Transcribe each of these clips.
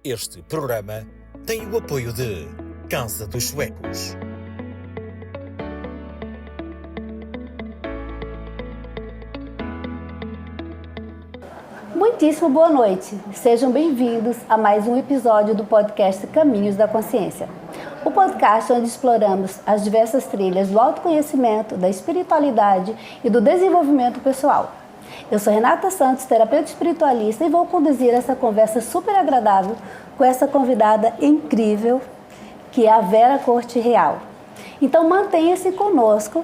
Este programa tem o apoio de Casa dos Suecos. Muitíssimo boa noite. Sejam bem-vindos a mais um episódio do podcast Caminhos da Consciência. O podcast onde exploramos as diversas trilhas do autoconhecimento, da espiritualidade e do desenvolvimento pessoal. Eu sou Renata Santos, terapeuta espiritualista, e vou conduzir essa conversa super agradável com essa convidada incrível, que é a Vera Corte Real. Então mantenha-se conosco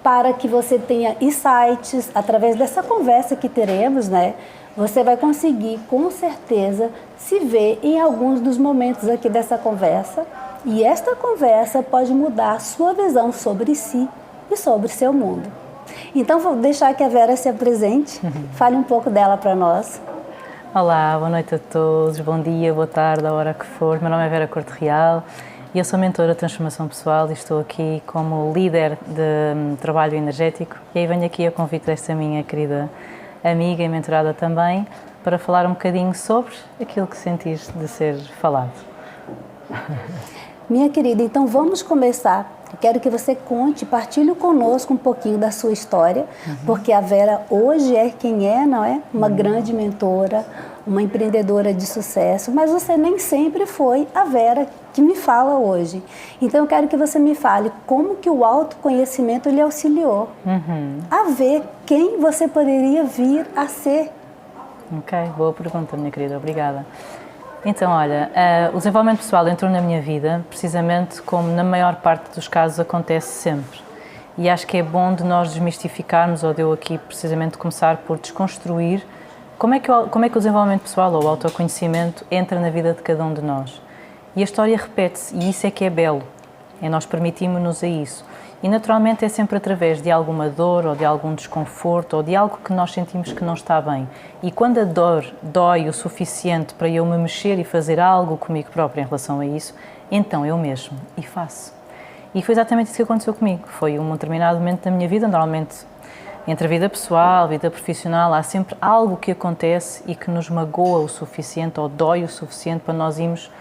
para que você tenha insights através dessa conversa que teremos, né? Você vai conseguir, com certeza, se ver em alguns dos momentos aqui dessa conversa. E esta conversa pode mudar a sua visão sobre si e sobre seu mundo. Então, vou deixar que a Vera se apresente. Fale um pouco dela para nós. Olá, boa noite a todos. Bom dia, boa tarde, a hora que for. Meu nome é Vera Corte Real e eu sou mentora de transformação pessoal e estou aqui como líder de trabalho energético. E aí venho aqui a convite desta minha querida amiga e mentorada também, para falar um bocadinho sobre aquilo que sentiste de ser falado. Minha querida, então vamos começar. Eu quero que você conte, partilhe conosco um pouquinho da sua história, porque a Vera hoje é quem é, não é? Uma grande mentora, uma empreendedora de sucesso, mas você nem sempre foi a Vera que me fala hoje. Então eu quero que você me fale como que o autoconhecimento lhe auxiliou a ver quem você poderia vir a ser. Ok, boa pergunta, minha querida, obrigada. Então, olha, o desenvolvimento pessoal entrou na minha vida precisamente como na maior parte dos casos acontece sempre. E acho que é bom de nós desmistificarmos, ou de eu aqui precisamente começar por desconstruir como é que o desenvolvimento pessoal ou o autoconhecimento entra na vida de cada um de nós. E a história repete-se, e isso é que é belo, é nós permitirmos-nos a isso. E naturalmente é sempre através de alguma dor ou de algum desconforto ou de algo que nós sentimos que não está bem. E quando a dor dói o suficiente para eu me mexer e fazer algo comigo própria em relação a isso, então eu mesmo e faço. E foi exatamente isso que aconteceu comigo. Foi um determinado momento da minha vida, normalmente entre a vida pessoal, a vida profissional, há sempre algo que acontece e que nos magoa o suficiente ou dói o suficiente para nós irmos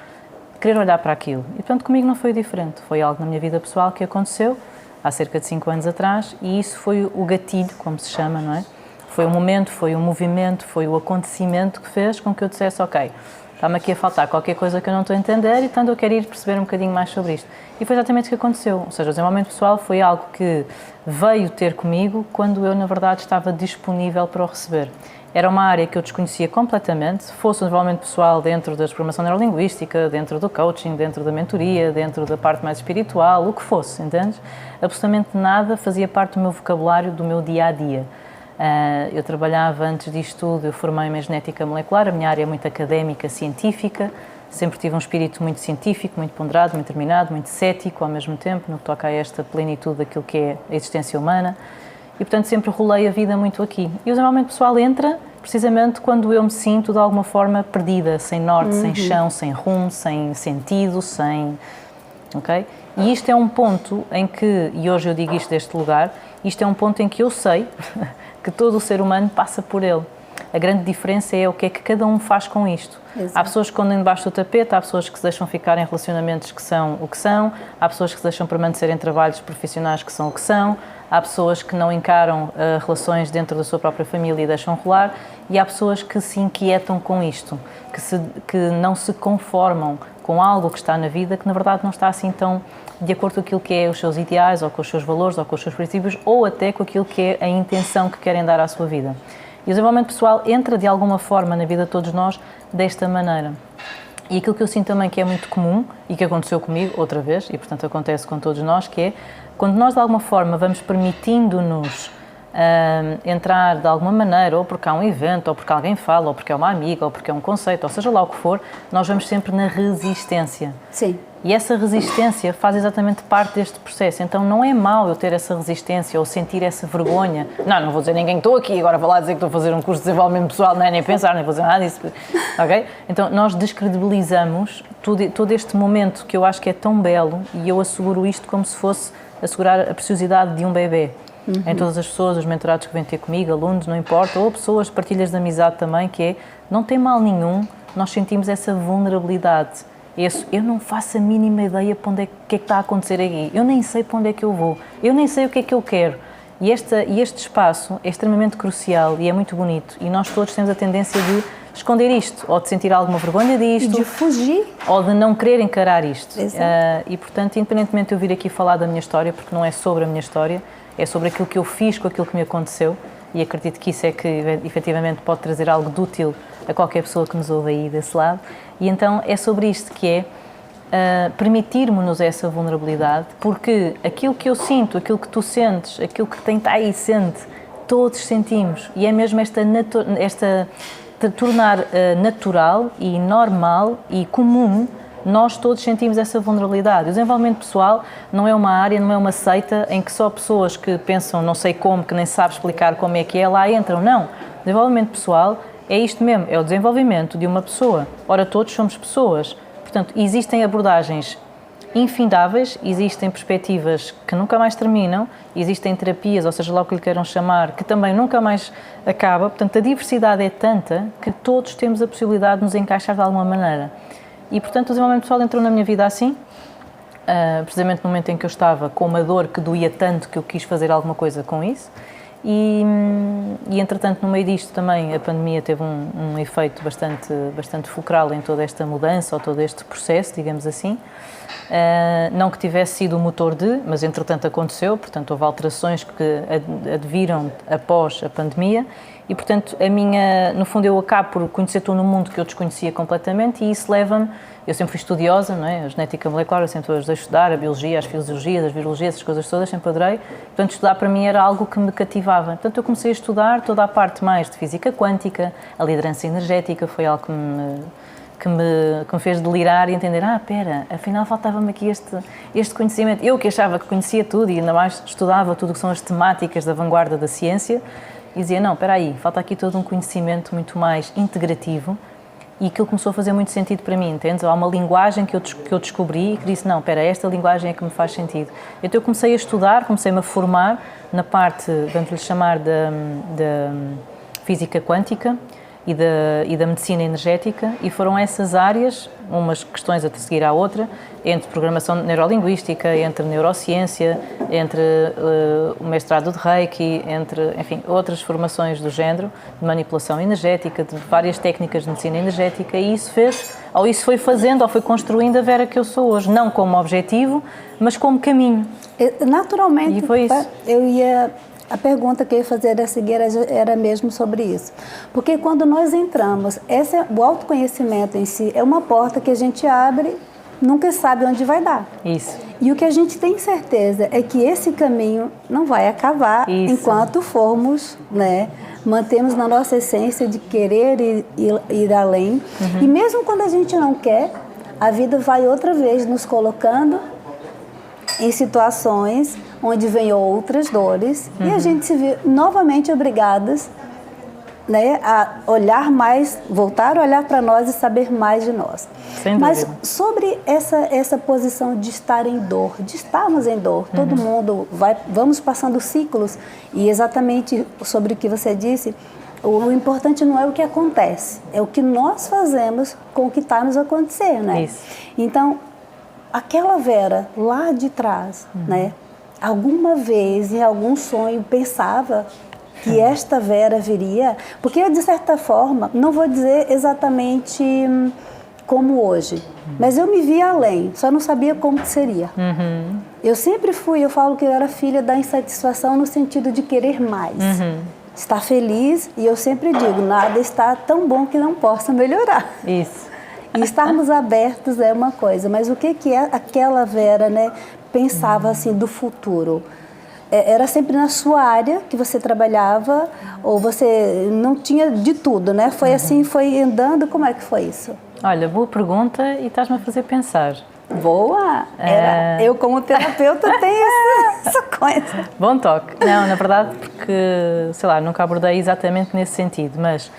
querer olhar para aquilo. E portanto comigo não foi diferente. Foi algo na minha vida pessoal que aconteceu há cerca de 5 anos atrás, e isso foi o gatilho, como se chama, não é? Foi o momento, foi o movimento, foi o acontecimento que fez com que eu dissesse, ok, está-me aqui a faltar qualquer coisa que eu não estou a entender e portanto eu quero ir perceber um bocadinho mais sobre isto. E foi exatamente o que aconteceu, ou seja, o desenvolvimento pessoal foi algo que veio ter comigo quando eu, na verdade, estava disponível para o receber. Era uma área que eu desconhecia completamente, fosse o desenvolvimento pessoal dentro da programação neurolinguística, dentro do coaching, dentro da mentoria, dentro da parte mais espiritual, o que fosse, entendes? Absolutamente nada fazia parte do meu vocabulário, do meu dia-a-dia. Eu trabalhava, antes disto tudo, eu formei-me em genética molecular, a minha área é muito académica, científica, sempre tive um espírito muito científico, muito ponderado, muito determinado, muito cético ao mesmo tempo, no que toca a esta plenitude daquilo que é a existência humana. E, portanto, sempre rolei a vida muito aqui. E o desenvolvimento pessoal entra precisamente quando eu me sinto, de alguma forma, perdida, sem norte, sem chão, sem rumo, sem sentido, sem... Ok? E isto é um ponto em que, e hoje eu digo isto deste lugar, isto é um ponto em que eu sei que todo o ser humano passa por ele. A grande diferença é o que é que cada um faz com isto. Exato. Há pessoas que escondem debaixo do tapete, há pessoas que se deixam ficar em relacionamentos que são o que são, há pessoas que se deixam permanecer em trabalhos profissionais que são o que são, há pessoas que não encaram relações dentro da sua própria família e deixam rolar, e há pessoas que se inquietam com isto, que não se conformam com algo que está na vida, que na verdade não está assim tão de acordo com aquilo que é os seus ideais, ou com os seus valores, ou com os seus princípios, ou até com aquilo que é a intenção que querem dar à sua vida. E o desenvolvimento pessoal entra de alguma forma na vida de todos nós desta maneira. E aquilo que eu sinto também que é muito comum, e que aconteceu comigo outra vez, e portanto acontece com todos nós, que é quando nós de alguma forma vamos permitindo-nos entrar de alguma maneira, ou porque há um evento, ou porque alguém fala, ou porque é uma amiga, ou porque é um conceito, ou seja lá o que for, nós vamos sempre na resistência. Sim. E essa resistência faz exatamente parte deste processo. Então não é mau eu ter essa resistência ou sentir essa vergonha. Não vou dizer a ninguém que estou aqui, agora vou lá dizer que estou a fazer um curso de desenvolvimento pessoal, nem pensar, nem vou dizer nada disso. Ok? Então nós descredibilizamos todo este momento que eu acho que é tão belo, e eu asseguro isto como se fosse assegurar a preciosidade de um bebê. Em todas as pessoas, os mentorados que vêm ter comigo, alunos, não importa, ou pessoas, partilhas de amizade também, que é, não tem mal nenhum nós sentimos essa vulnerabilidade. Eu não faço a mínima ideia para onde que é que está a acontecer aqui. Eu nem sei para onde é que eu vou. Eu nem sei o que é que eu quero. E este espaço é extremamente crucial e é muito bonito. E nós todos temos a tendência de esconder isto, ou de sentir alguma vergonha disto. E de fugir. Ou de não querer encarar isto. E, portanto, independentemente de eu vir aqui falar da minha história, porque não é sobre a minha história, é sobre aquilo que eu fiz com aquilo que me aconteceu. E acredito que isso é que, efetivamente, pode trazer algo de útil a qualquer pessoa que nos ouve aí desse lado. E então é sobre isto que é permitirmos-nos essa vulnerabilidade, porque aquilo que eu sinto, aquilo que tu sentes, aquilo que quem está aí sente, todos sentimos. E é mesmo esta tornar natural e normal e comum, nós todos sentimos essa vulnerabilidade. O desenvolvimento pessoal não é uma área, não é uma seita em que só pessoas que pensam não sei como, que nem sabem explicar como é que é, lá entram. Não. O desenvolvimento pessoal é isto mesmo, é o desenvolvimento de uma pessoa. Ora, todos somos pessoas. Portanto, existem abordagens infindáveis, existem perspectivas que nunca mais terminam, existem terapias, ou seja lá o que lhe queiram chamar, que também nunca mais acaba. Portanto, a diversidade é tanta que todos temos a possibilidade de nos encaixar de alguma maneira. E, portanto, o desenvolvimento pessoal entrou na minha vida assim, precisamente no momento em que eu estava com uma dor que doía tanto que eu quis fazer alguma coisa com isso. E entretanto, no meio disto também a pandemia teve um efeito bastante fulcral em toda esta mudança, ou todo este processo, digamos assim. Não que tivesse sido o motor mas entretanto aconteceu, portanto houve alterações que adviram após a pandemia e, portanto, no fundo eu acabo por conhecer tudo no mundo que eu desconhecia completamente e isso leva-me, eu sempre fui estudiosa, não é? A genética molecular, eu sempre ajudei a estudar, a biologia, as fisiologias, as virologias, essas coisas todas, sempre adorei, portanto estudar para mim era algo que me cativava, portanto eu comecei a estudar toda a parte mais de física quântica, a liderança energética foi algo que me fez delirar e entender, afinal faltava-me aqui este conhecimento. Eu que achava que conhecia tudo e ainda mais estudava tudo o que são as temáticas da vanguarda da ciência e dizia, não, espera aí, falta aqui todo um conhecimento muito mais integrativo e aquilo começou a fazer muito sentido para mim, entendes? Há uma linguagem que eu descobri e que disse, não, espera, esta linguagem é que me faz sentido. Então eu comecei a estudar, comecei-me a formar na parte, vamos-lhe chamar, da física quântica, e da medicina energética, e foram essas áreas, umas questões a seguir à outra, entre programação neurolinguística, entre neurociência, entre o mestrado de Reiki, entre, enfim, outras formações do género, de manipulação energética, de várias técnicas de medicina energética, e isso foi fazendo, ou foi construindo a Vera que eu sou hoje, não como objetivo, mas como caminho. Naturalmente, e foi isso. A pergunta que eu ia fazer a seguir era mesmo sobre isso. Porque quando nós entramos, o autoconhecimento em si é uma porta que a gente abre, nunca sabe onde vai dar. Isso. E o que a gente tem certeza é que esse caminho não vai acabar enquanto formos, mantemos na nossa essência de querer ir além. Uhum. E mesmo quando a gente não quer, a vida vai outra vez nos colocando em situações onde vem outras dores e a gente se vê novamente obrigadas a olhar mais, voltar a olhar para nós e saber mais de nós. Sem Mas dúvida. sobre essa posição de estar em dor, de estarmos em dor, todo mundo vamos passando ciclos e exatamente sobre o que você disse, o importante não é o que acontece, é o que nós fazemos com o que está nos acontecendo, né? Isso. Então, aquela Vera lá de trás, alguma vez em algum sonho pensava que esta Vera viria, porque eu, de certa forma, não vou dizer exatamente como hoje, mas eu me via além, só não sabia como que seria. Eu sempre eu falo que eu era filha da insatisfação no sentido de querer mais, estar feliz, e eu sempre digo, nada está tão bom que não possa melhorar. Isso. E estarmos abertos é uma coisa, mas o que é aquela Vera, pensava assim do futuro? Era sempre na sua área que você trabalhava, ou você não tinha de tudo, Foi assim, foi andando, como é que foi isso? Olha, boa pergunta e estás-me a fazer pensar. Boa! Eu como terapeuta tenho essa coisa. Bom toque. Não, na verdade, porque, sei lá, nunca abordei exatamente nesse sentido, mas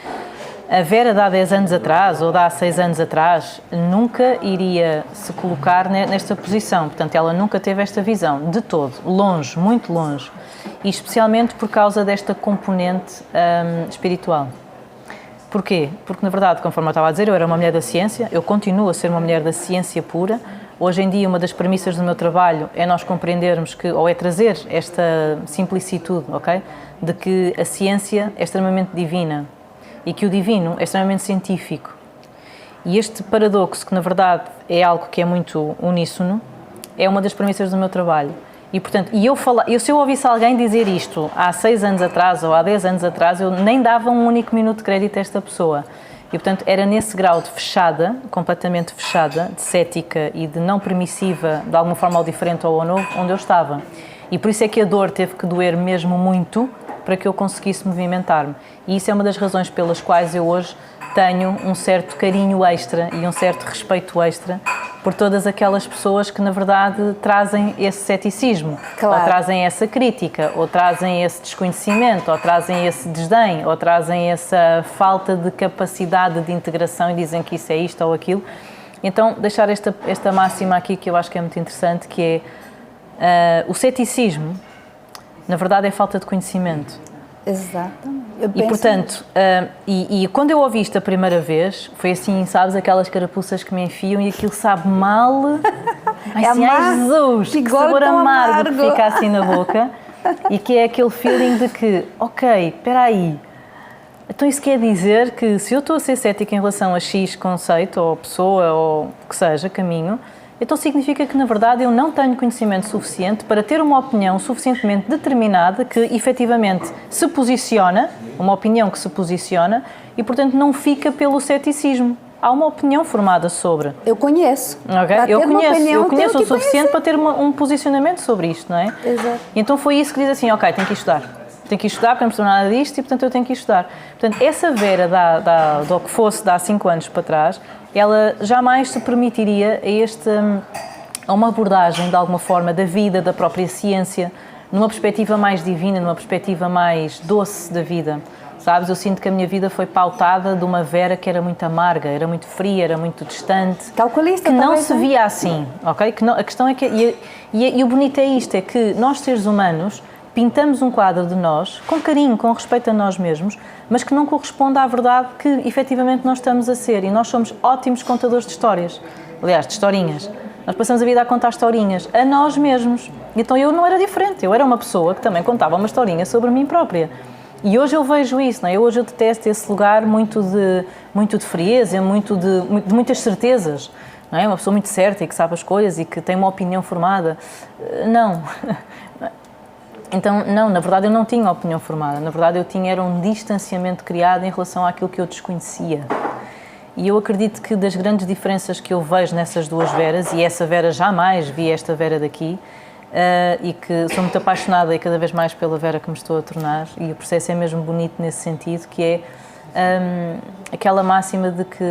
a Vera de há 10 anos atrás, ou de há 6 anos atrás, nunca iria se colocar nesta posição. Portanto, ela nunca teve esta visão, de todo, longe, muito longe. E especialmente por causa desta componente espiritual. Porquê? Porque, na verdade, conforme eu estava a dizer, eu era uma mulher da ciência, eu continuo a ser uma mulher da ciência pura. Hoje em dia, uma das premissas do meu trabalho é nós compreendermos que, ou é trazer esta simplicitude, ok? De que a ciência é extremamente divina e que o divino é extremamente científico. E este paradoxo, que na verdade é algo que é muito uníssono, é uma das premissas do meu trabalho. E, portanto, se eu ouvisse alguém dizer isto há 6 anos atrás ou há 10 anos atrás, eu nem dava um único minuto de crédito a esta pessoa. E, portanto, era nesse grau de fechada, completamente fechada, de cética e de não permissiva, de alguma forma ao diferente ou ao novo, onde eu estava. E por isso é que a dor teve que doer mesmo muito para que eu conseguisse movimentar-me. E isso é uma das razões pelas quais eu hoje tenho um certo carinho extra e um certo respeito extra por todas aquelas pessoas que, na verdade, trazem esse ceticismo, Claro. ou trazem essa crítica, ou trazem esse desconhecimento, ou trazem esse desdém, ou trazem essa falta de capacidade de integração e dizem que isso é isto ou aquilo. Então, deixar esta máxima aqui que eu acho que é muito interessante, que é o ceticismo, na verdade, é falta de conhecimento. Exatamente. E, portanto, e quando eu ouvi isto a primeira vez, foi assim, sabes, aquelas carapuças que me enfiam e aquilo sabe mal. Ai, É assim, ai amargo, Jesus, que igual sabor tão amargo que amargo. fica assim na boca. E que é aquele feeling de que, ok, espera aí, então isso quer dizer que se eu estou a ser cética em relação a X conceito, ou pessoa, ou o que seja, caminho, então significa que, na verdade, eu não tenho conhecimento suficiente para ter uma opinião suficientemente determinada que, efetivamente, se posiciona, uma opinião que se posiciona, e, portanto, não fica pelo ceticismo. Há uma opinião formada sobre. Eu conheço. Okay? Para Eu ter uma opinião, conheço tenho o que suficiente conhecer. para ter um posicionamento sobre isto, não é? Exato. E então foi isso que diz assim, ok, tenho que estudar. Tenho que estudar, porque não percebo nada disto e, portanto, eu tenho que estudar. Portanto, essa Vera do que fosse de há 5 anos para trás, ela jamais se permitiria a uma abordagem, de alguma forma, da vida, da própria ciência, numa perspectiva mais divina, numa perspectiva mais doce da vida. Sabes, eu sinto que a minha vida foi pautada de uma Vera que era muito amarga, era muito fria, era muito distante. Calculista, que não talvez, se né? via assim, ok? Que não, a questão é que... E o bonito é isto, é que nós, seres humanos, pintamos um quadro de nós, com carinho, com respeito a nós mesmos, mas que não corresponde à verdade que, efetivamente, nós estamos a ser. E nós somos ótimos contadores de histórias. Aliás, de historinhas. Nós passamos a vida a contar historinhas a nós mesmos. Então eu não era diferente. Eu era uma pessoa que também contava uma historinha sobre mim própria. E hoje eu vejo isso, não é? Hoje eu detesto esse lugar muito de frieza, de muitas certezas, não é? Uma pessoa muito certa e que sabe as coisas e que tem uma opinião formada. Não. Então, não, na verdade eu não tinha opinião formada. Na verdade eu era um distanciamento criado em relação àquilo que eu desconhecia. E eu acredito que das grandes diferenças que eu vejo nessas duas Veras, e essa Vera jamais vi esta Vera daqui, e que sou muito apaixonada e cada vez mais pela Vera que me estou a tornar, e o processo é mesmo bonito nesse sentido, que é aquela máxima de que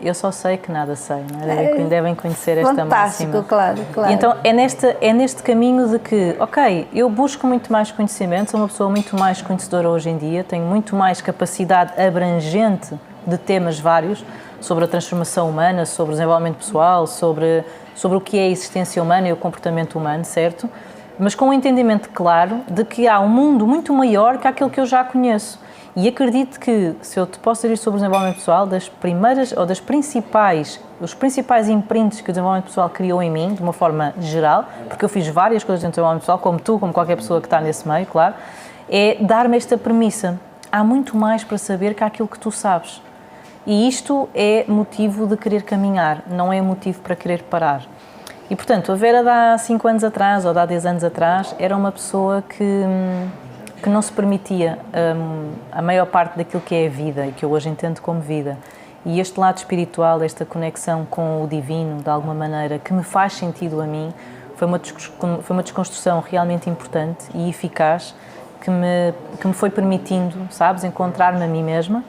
eu só sei que nada sei, não é? Devem conhecer esta Fantástico, máxima. claro. E então é neste caminho de que, ok, eu busco muito mais conhecimento, sou uma pessoa muito mais conhecedora hoje em dia, tenho muito mais capacidade abrangente de temas vários, sobre a transformação humana, sobre o desenvolvimento pessoal, sobre o que é a existência humana e o comportamento humano, certo? Mas com um entendimento claro de que há um mundo muito maior que aquele que eu já conheço. E acredito que, se eu te posso dizer sobre o desenvolvimento pessoal, das primeiras ou das principais, os principais imprints que o desenvolvimento pessoal criou em mim, de uma forma geral, porque eu fiz várias coisas dentro do desenvolvimento pessoal, como tu, como qualquer pessoa que está nesse meio, claro, é dar-me esta premissa. Há muito mais para saber que aquilo que tu sabes. E isto é motivo de querer caminhar, não é motivo para querer parar. E, portanto, a Vera de há 5 anos atrás, ou de há 10 anos atrás, era uma pessoa que não se permitia a maior parte daquilo que é a vida, e que eu hoje entendo como vida. E este lado espiritual, esta conexão com o divino, de alguma maneira, que me faz sentido a mim, foi uma desconstrução realmente importante e eficaz, que me foi permitindo, sabes, encontrar-me a mim mesma,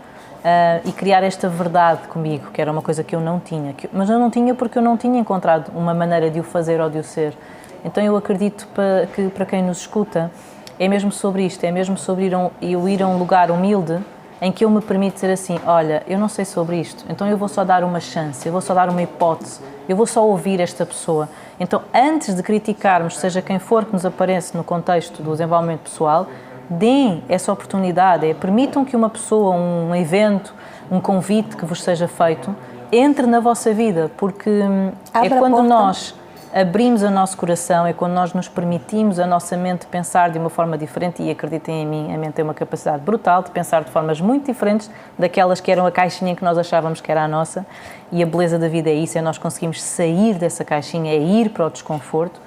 e criar esta verdade comigo, que era uma coisa que eu não tinha. Mas eu não tinha porque eu não tinha encontrado uma maneira de o fazer ou de o ser. Então eu acredito que para quem nos escuta, é mesmo sobre isto, é mesmo sobre eu ir a um lugar humilde em que eu me permito dizer assim, olha, eu não sei sobre isto, então eu vou só dar uma chance, eu vou só dar uma hipótese, eu vou só ouvir esta pessoa. Então, antes de criticarmos, seja quem for que nos aparece no contexto do desenvolvimento pessoal, deem essa oportunidade, permitam que uma pessoa, um evento, um convite que vos seja feito, entre na vossa vida, porque é Abra a quando porta. nós abrimos o nosso coração, é quando nós nos permitimos a nossa mente pensar de uma forma diferente, e acreditem em mim, a mente tem uma capacidade brutal de pensar de formas muito diferentes daquelas que eram a caixinha que nós achávamos que era a nossa, e a beleza da vida é isso, é nós conseguimos sair dessa caixinha, é ir para o desconforto.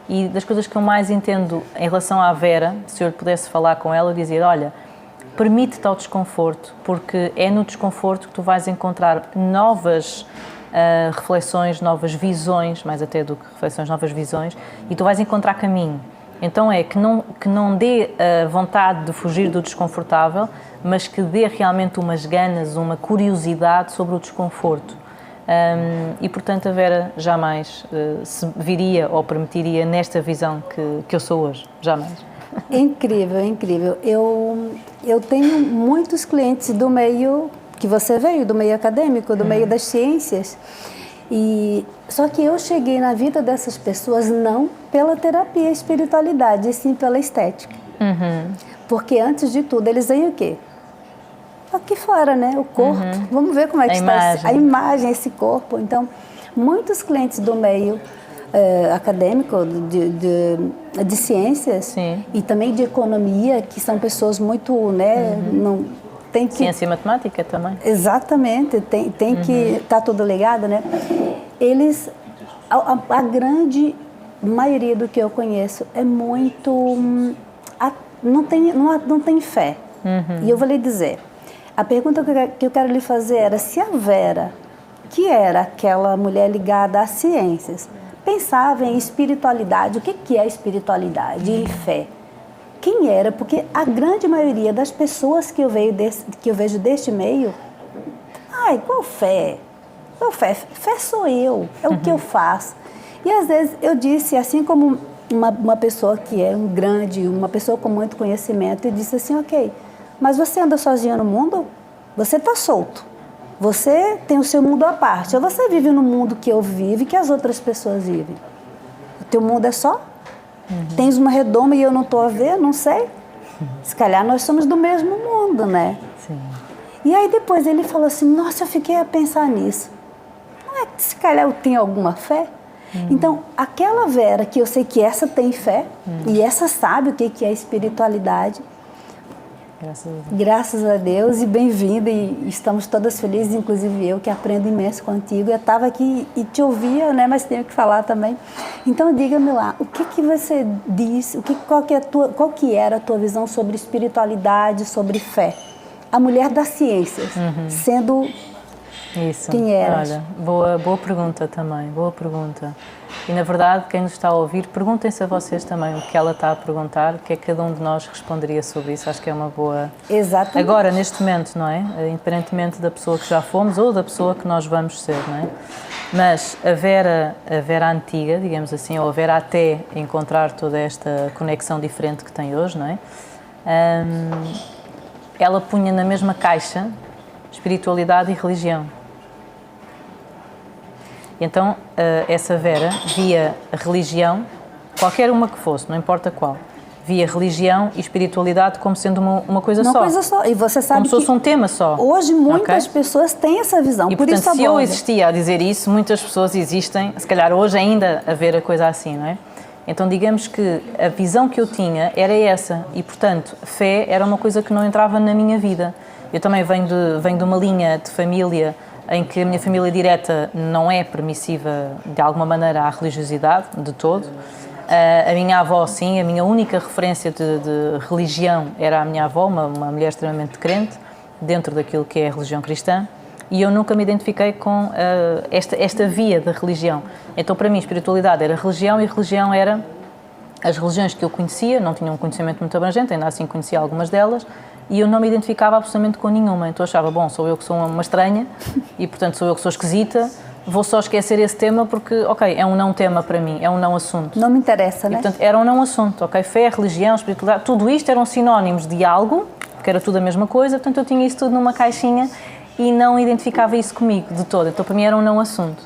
E das coisas que eu mais entendo em relação à Vera, se eu lhe pudesse falar com ela, eu dizia, olha, permite-te ao desconforto, porque é no desconforto que tu vais encontrar novas reflexões, novas visões, mais até do que reflexões, novas visões, e tu vais encontrar caminho. Então é que não dê vontade de fugir do desconfortável, mas que dê realmente umas ganas, uma curiosidade sobre o desconforto. E portanto a Vera jamais se viria ou permitiria nesta visão que eu sou hoje, jamais. Incrível, incrível. Eu tenho muitos clientes do meio que você veio, do meio acadêmico, do meio das ciências, só que eu cheguei na vida dessas pessoas não pela terapia e espiritualidade, e sim pela estética. Porque antes de tudo eles veem o quê? Aqui fora, né? O corpo. Vamos ver como é que está a imagem, esse corpo. Então, muitos clientes do meio acadêmico, de ciências, sim, e também de economia, que são pessoas muito, né? Não, tem que, ciência e matemática também. Exatamente, tem que estar tudo ligado, né? Eles, a grande maioria do que eu conheço é muito, não tem fé. E eu vou lhe dizer, a pergunta que eu quero lhe fazer era se a Vera, que era aquela mulher ligada às ciências, pensava em espiritualidade, o que é espiritualidade e fé? Quem era? Porque a grande maioria das pessoas que eu vejo deste meio, qual fé? Qual fé? Fé sou eu, é o que eu faço. E às vezes eu disse, assim como uma pessoa que é uma pessoa com muito conhecimento, eu disse assim, ok, mas você anda sozinha no mundo? Você está solto. Você tem o seu mundo à parte. Ou você vive no mundo que eu vivo e que as outras pessoas vivem? O teu mundo é só? Tens uma redoma e eu não estou a ver, não sei. Se calhar nós somos do mesmo mundo, né? Sim. E aí depois ele falou assim, nossa, eu fiquei a pensar nisso. Não é que se calhar eu tenho alguma fé? Então, aquela Vera, que eu sei que essa tem fé, e essa sabe o que é espiritualidade. Graças a Deus e bem-vinda, e estamos todas felizes, inclusive eu que aprendo imenso contigo. Eu estava aqui e te ouvia, né, mas tenho que falar também. Então diga-me lá, o que você diz, qual que era a tua visão sobre espiritualidade, sobre fé? A mulher das ciências, sendo isso. Quem eras? Olha, boa pergunta também, boa pergunta. E na verdade, quem nos está a ouvir, perguntem-se a vocês também o que ela está a perguntar, o que é que cada um de nós responderia sobre isso. Acho que é uma boa... Exatamente. Agora, neste momento, não é? Independentemente da pessoa que já fomos ou da pessoa que nós vamos ser, não é? Mas a Vera antiga, digamos assim, ou a Vera até encontrar toda esta conexão diferente que tem hoje, não é? Ela punha na mesma caixa espiritualidade e religião. Então, essa Vera via a religião, qualquer uma que fosse, não importa qual, via religião e espiritualidade como sendo uma coisa só. Uma coisa só. E você sabe como se fosse um tema só. Hoje muitas pessoas têm essa visão. E, por portanto, isso se eu existia a dizer isso, muitas pessoas existem, se calhar hoje ainda a ver a coisa assim, não é? Então, digamos que a visão que eu tinha era essa. E, portanto, fé era uma coisa que não entrava na minha vida. Eu também venho de uma linha de família em que a minha família direta não é permissiva de alguma maneira à religiosidade, de todo. A minha avó, sim, a minha única referência de religião era a minha avó, uma mulher extremamente crente, dentro daquilo que é a religião cristã, e eu nunca me identifiquei com esta via da religião. Então, para mim, espiritualidade era religião e religião era as religiões que eu conhecia, não tinha um conhecimento muito abrangente, ainda assim conhecia algumas delas, e eu não me identificava absolutamente com nenhuma. Então achava, bom, sou eu que sou uma estranha e, portanto, sou eu que sou esquisita, vou só esquecer esse tema porque, ok, é um não tema para mim, é um não assunto. Não me interessa, né? E, portanto, era um não assunto, ok? Fé, religião, espiritualidade, tudo isto eram sinónimos de algo, que era tudo a mesma coisa, portanto, eu tinha isso tudo numa caixinha e não identificava isso comigo de todo. Então, para mim, era um não assunto.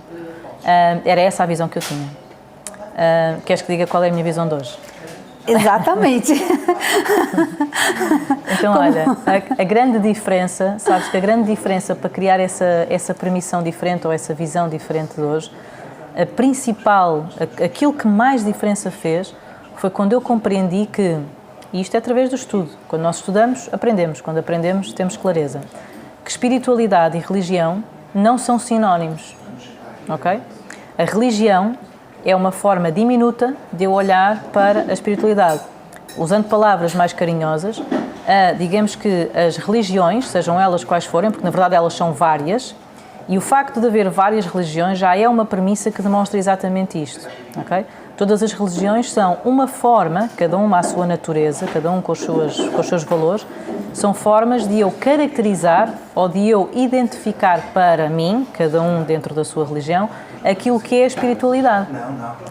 Era essa a visão que eu tinha. Queres que diga qual é a minha visão de hoje? Exatamente. Então, olha, a grande diferença, sabes que a grande diferença para criar essa permissão diferente ou essa visão diferente de hoje, a principal, aquilo que mais diferença fez, foi quando eu compreendi que, e isto é através do estudo, quando nós estudamos, aprendemos, quando aprendemos, temos clareza, que espiritualidade e religião não são sinónimos, ok? A religião é uma forma diminuta de eu olhar para a espiritualidade. Usando palavras mais carinhosas, digamos que as religiões, sejam elas quais forem, porque na verdade elas são várias, e o facto de haver várias religiões já é uma premissa que demonstra exatamente isto, ok? Todas as religiões são uma forma, cada uma à sua natureza, cada um com os seus valores, são formas de eu caracterizar ou de eu identificar para mim, cada um dentro da sua religião, aquilo que é a espiritualidade.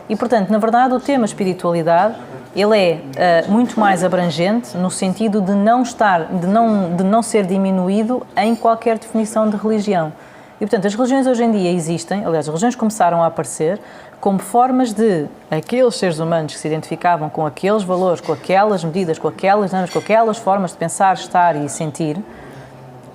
E, portanto, na verdade, o tema espiritualidade, ele é muito mais abrangente no sentido de não ser diminuído em qualquer definição de religião. E, portanto, as religiões hoje em dia existem, aliás, as religiões começaram a aparecer como formas de aqueles seres humanos que se identificavam com aqueles valores, com aquelas medidas, com aquelas normas, com aquelas formas de pensar, estar e sentir,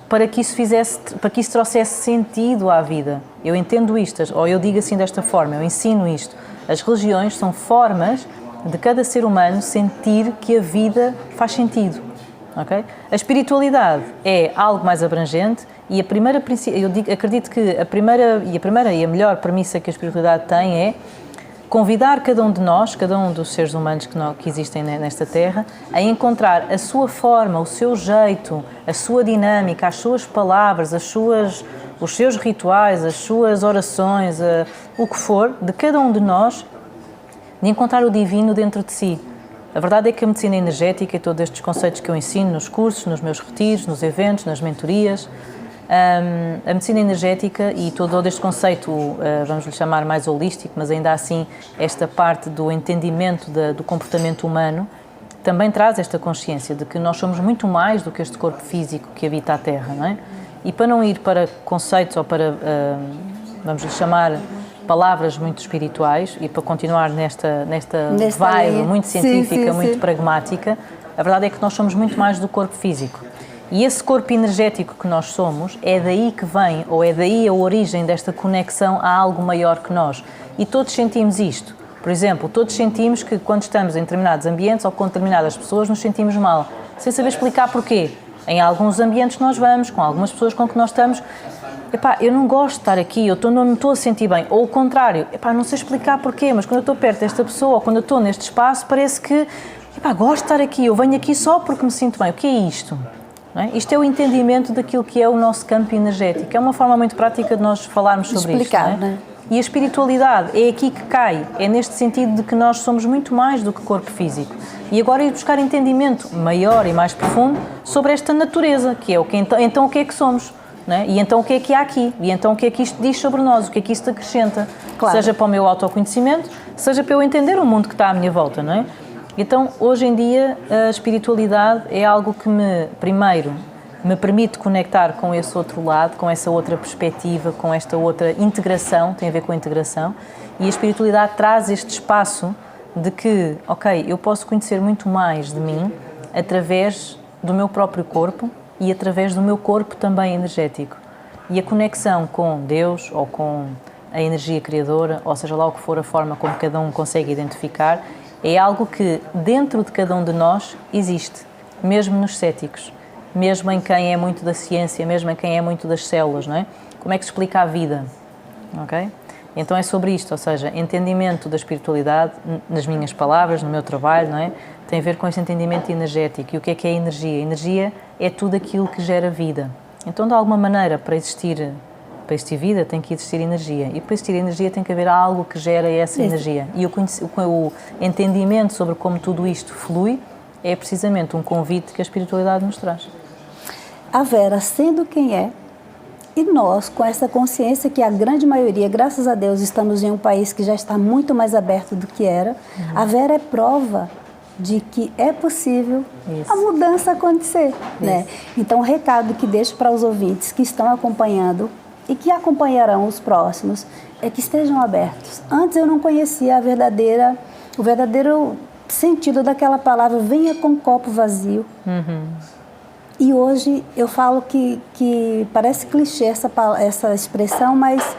para que isso trouxesse sentido à vida. Eu entendo isto, ou eu digo assim desta forma, eu ensino isto. As religiões são formas de cada ser humano sentir que a vida faz sentido. Okay? A espiritualidade é algo mais abrangente e acredito que a primeira e a melhor premissa que a espiritualidade tem é convidar cada um de nós, cada um dos seres humanos que existem nesta Terra, a encontrar a sua forma, o seu jeito, a sua dinâmica, as suas palavras, os seus rituais, as suas orações, o que for, de cada um de nós, de encontrar o divino dentro de si. A verdade é que a medicina energética e todos estes conceitos que eu ensino nos cursos, nos meus retiros, nos eventos, nas mentorias, a medicina energética e todo este conceito, vamos lhe chamar mais holístico, mas ainda assim esta parte do entendimento do comportamento humano, também traz esta consciência de que nós somos muito mais do que este corpo físico que habita a Terra, não é? E para não ir para conceitos ou para, vamos lhe chamar, palavras muito espirituais e para continuar nesta vibe linha muito científica, sim. muito pragmática, a verdade é que nós somos muito mais do corpo físico. E esse corpo energético que nós somos, é daí que vem, ou é daí a origem desta conexão a algo maior que nós. E todos sentimos isto. Por exemplo, todos sentimos que quando estamos em determinados ambientes ou com determinadas pessoas nos sentimos mal, sem saber explicar porquê. Em alguns ambientes nós vamos, com algumas pessoas com que nós estamos, eu não gosto de estar aqui, não me estou a sentir bem. Ou o contrário, não sei explicar porquê, mas quando eu estou perto desta pessoa ou quando eu estou neste espaço, parece que, gosto de estar aqui, eu venho aqui só porque me sinto bem. O que é isto? Não é? Isto é o entendimento daquilo que é o nosso campo energético. É uma forma muito prática de nós falarmos sobre explicar, isto. Não é? Né? E a espiritualidade é aqui que cai, é neste sentido de que nós somos muito mais do que corpo físico. E agora ir buscar entendimento maior e mais profundo sobre esta natureza, que é o que então o que é que somos. Não é? E então o que é que há aqui? E então o que é que isto diz sobre nós? O que é que isto acrescenta? Claro. Seja para o meu autoconhecimento, seja para eu entender o mundo que está à minha volta, não é? Então, hoje em dia, a espiritualidade é algo que primeiro, me permite conectar com esse outro lado, com essa outra perspectiva, com esta outra integração, tem a ver com a integração, e a espiritualidade traz este espaço de que, eu posso conhecer muito mais de mim através do meu próprio corpo e através do meu corpo também energético. E a conexão com Deus ou com a energia criadora, ou seja lá o que for a forma como cada um consegue identificar, é algo que dentro de cada um de nós existe, mesmo nos céticos, mesmo em quem é muito da ciência, mesmo em quem é muito das células, não é? Como é que se explica a vida? Ok? Então é sobre isto, ou seja, entendimento da espiritualidade, nas minhas palavras, no meu trabalho, não é? Tem a ver com esse entendimento energético. E o que é energia? A energia é tudo aquilo que gera vida. Então, de alguma maneira, para existir vida, tem que existir energia. E para existir energia tem que haver algo que gera essa energia. E o entendimento sobre como tudo isto flui é precisamente um convite que a espiritualidade nos traz. A Vera, sendo quem é, e nós, com essa consciência que a grande maioria, graças a Deus, estamos em um país que já está muito mais aberto do que era, a Vera é prova de que é possível a mudança acontecer. Né? Então, o recado que deixo para os ouvintes que estão acompanhando e que acompanharão os próximos é que estejam abertos. Antes eu não conhecia o verdadeiro sentido daquela palavra, venha com o copo vazio. E hoje eu falo que parece clichê essa expressão, mas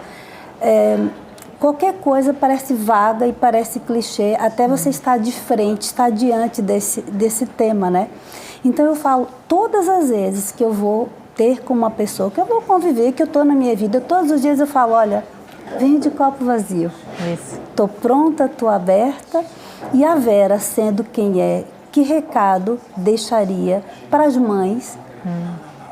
qualquer coisa parece vaga e parece clichê, até você estar de frente, estar diante desse tema, né? Então eu falo, todas as vezes que eu vou ter com uma pessoa, que eu vou conviver, que eu estou na minha vida, todos os dias eu falo, olha, venha de copo vazio. Estou pronta, estou aberta. E a Vera, sendo quem é, que recado deixaria para as mães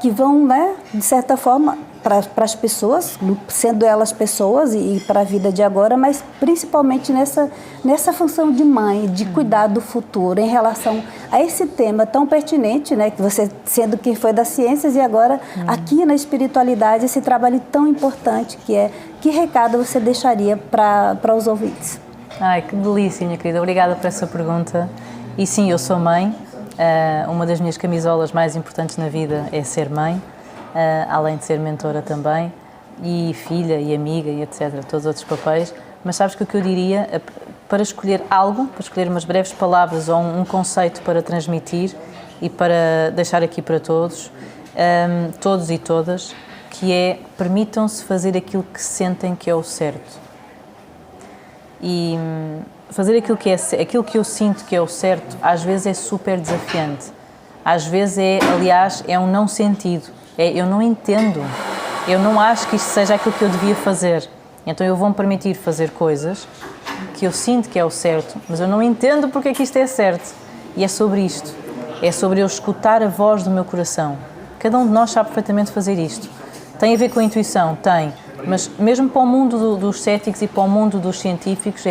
que vão, né, de certa forma, para as pessoas, sendo elas pessoas e para a vida de agora, mas principalmente nessa função de mãe, de cuidar do futuro, em relação a esse tema tão pertinente, né, que você, sendo quem foi das ciências e agora aqui na espiritualidade, esse trabalho tão importante que recado você deixaria para os ouvintes? Ai, que delícia, minha querida. Obrigada por essa pergunta. E sim, eu sou mãe. Uma das minhas camisolas mais importantes na vida é ser mãe, além de ser mentora também, e filha, e amiga, e etc., todos os outros papéis. Mas sabes que o que eu diria, para escolher algo, para escolher umas breves palavras ou um conceito para transmitir e para deixar aqui para todos, todos e todas, que é, permitam-se fazer aquilo que sentem que é o certo. E fazer aquilo que eu sinto que é o certo, às vezes é super desafiante. Às vezes aliás, é um não sentido. Eu não entendo. Eu não acho que isto seja aquilo que eu devia fazer. Então eu vou-me permitir fazer coisas que eu sinto que é o certo, mas eu não entendo porque é que isto é certo. E é sobre isto. É sobre eu escutar a voz do meu coração. Cada um de nós sabe perfeitamente fazer isto. Tem a ver com a intuição? Tem. Mas mesmo para o mundo dos céticos e para o mundo dos científicos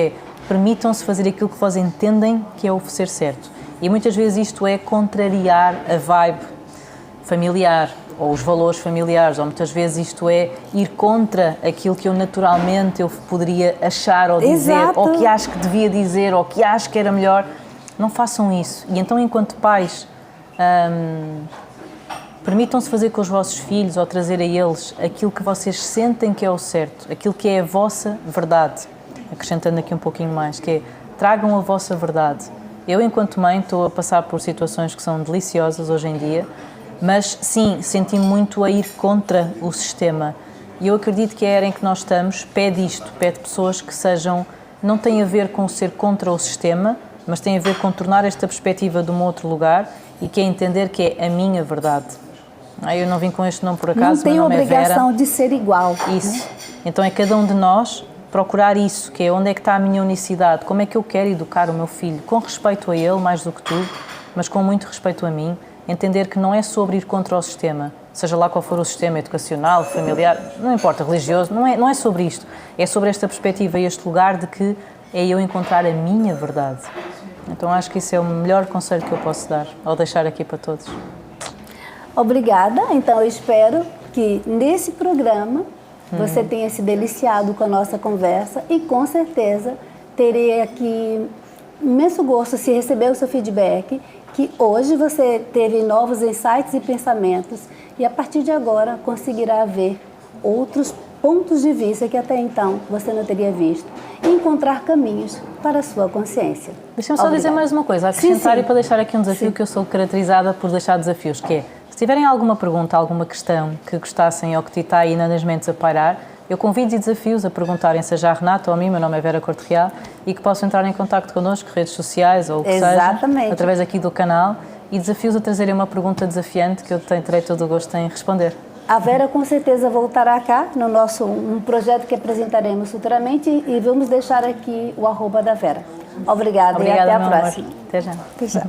permitam-se fazer aquilo que vocês entendem que é o ser certo. E muitas vezes isto é contrariar a vibe familiar ou os valores familiares, ou muitas vezes isto é ir contra aquilo que eu naturalmente eu poderia achar ou dizer, Exato. ou que acho que devia dizer, ou que acho que era melhor. Não façam isso. E então, enquanto pais, permitam-se fazer com os vossos filhos ou trazer a eles aquilo que vocês sentem que é o certo, aquilo que é a vossa verdade. Acrescentando aqui um pouquinho mais, que é, tragam a vossa verdade. Eu, enquanto mãe, estou a passar por situações que são deliciosas hoje em dia, mas sim, senti-me muito a ir contra o sistema. E eu acredito que a era em que nós estamos pede isto, pede pessoas que sejam, não tem a ver com ser contra o sistema, mas tem a ver com tornar esta perspectiva de um outro lugar e que é entender que é a minha verdade. Eu não vim com este nome por acaso, não tem meu nome obrigação é Vera. de ser igual. Isso. Né? Então é cada um de nós procurar isso, que é onde é que está a minha unicidade, como é que eu quero educar o meu filho, com respeito a ele, mais do que tudo, mas com muito respeito a mim, entender que não é sobre ir contra o sistema, seja lá qual for o sistema educacional, familiar, não importa, religioso, não é sobre isto, é sobre esta perspectiva e este lugar de que é eu encontrar a minha verdade. Então acho que isso é o melhor conselho que eu posso dar, ao deixar aqui para todos. Obrigada. Então eu espero que nesse programa você tenha se deliciado com a nossa conversa e com certeza terei aqui imenso gosto se receber o seu feedback, que hoje você teve novos insights e pensamentos e a partir de agora conseguirá ver outros pontos de vista que até então você não teria visto e encontrar caminhos para a sua consciência. Deixa-me só dizer mais uma coisa, acrescentar e para deixar aqui um desafio que eu sou caracterizada por deixar desafios, que é, se tiverem alguma pergunta, alguma questão que gostassem ou que te está aí nas mentes a pairar, eu convido e desafios a perguntarem, seja a Renata ou a mim, meu nome é Vera Corte Real, e que possam entrar em contacto connosco, redes sociais ou o que Exatamente. seja, através aqui do canal, e desafios a trazerem uma pergunta desafiante que eu terei todo o gosto em responder. A Vera com certeza voltará cá no nosso um projeto que apresentaremos futuramente e vamos deixar aqui o @ da Vera. Obrigada e até a próxima. Até já. Até já.